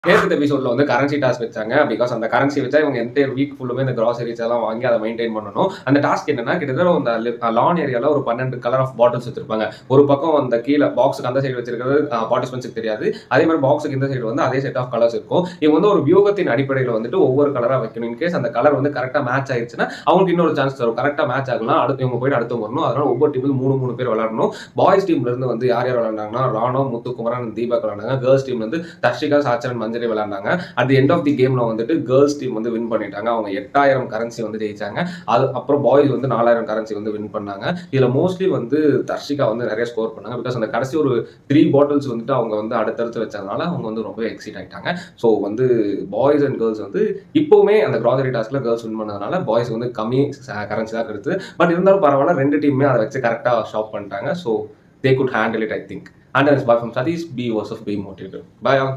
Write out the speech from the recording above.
நேத்து எபிசோட்ல வந்து கரன்சி டாஸ்க் வச்சாங்க. பிகாஸ் அந்த கரன்சி வச்சா இவங்க என்டையர் வீக் ஃபுல்லுமே இந்த கிராசரிஸ் எல்லாம் வாங்கி அதை மெயின்டைன் பண்ணணும். அந்த டாஸ்க் என்னன்னா கிட்டத்தட்ட அந்த லான் ஏரியால ஒரு 12 கலர் ஆஃப் பாட்டில்ஸ் வச்சிருப்பாங்க. ஒரு பக்கம் அந்த கீழ பாக்ஸுக்கு அந்த சைடு வச்சிருக்கிறது பார்ட்டிசிபென்ட்ஸ்க்கு தெரியாது. அதே மாதிரி பாக்ஸுக்கு இந்த சைடு வந்து அதே செட் ஆஃப் கலர்ஸ் இருக்கும். இவங்க வந்து ஒரு வியூகத்தின் அடிப்படையில் வந்துட்டு ஒவ்வொரு கலரா வைக்கணும். இன்கேஸ் அந்த கலர் வந்து கரெக்டா மேட்ச் ஆயிடுச்சுன்னா அவங்களுக்கு இன்னொரு சான்ஸ் தரும். கரெக்டா மேட்ச் ஆகலாம் அடுத்து இவங்க போயிட்டு அடுத்து வரணும். அதனால ஒவ்வொரு டீமும் 3 பேர் விளையாடணும். பாய்ஸ் டீம்ல இருந்து வந்து யார் யார் விளையாண்டாங்கன்னா ராணோ, முத்துக்குமரன், தீபக் விளையாண்டாங்க. கேர்ள்ஸ் டீம்ல இருந்து தர்ஷிகா, சாச்சரன், மஞ்சரி விளையாண்டாங்க. At the end of the கேம்ல வந்துட்டு கேர்ள்ஸ் டீம் வந்து வின் பண்ணிட்டாங்க. அவங்க 8000 கரன்சி வந்து ஜெயிச்சாங்க. அது அப்புறம் பாய்ஸ் வந்து 4000 கரன்சி வந்து வின் பண்ணாங்க. இதுல மோஸ்ட்லி வந்து தர்ஷிகா வந்து நிறைய ஸ்கோர் பண்ணாங்க. பிகாஸ் அந்த கடைசி ஒரு 3 பாட்டில்ஸ் வந்துட்டு அவங்க வந்து அடுத்தடுத்து வச்சதுனால அவங்க வந்து ரொம்ப எக்ஸைட் ஆயிட்டாங்க. ஸோ வந்து பாய்ஸ் அண்ட் கேர்ள்ஸ் வந்து இப்பவுமே அந்த கிராசரி டாஸ்க்ல கேர்ள்ஸ் வின் பண்ணதுனால பாய்ஸ் வந்து கம்மி கரன்சி தான் கிடைச்சது. பட் இருந்தாலும் பரவாயில்ல, 2 டீமுமே அதை வச்சு கரெக்டா ஷாப் பண்ணிட்டாங்க. So they good handle it I think. And that's bye from Satish. Be yourself, be motivated. Bye all.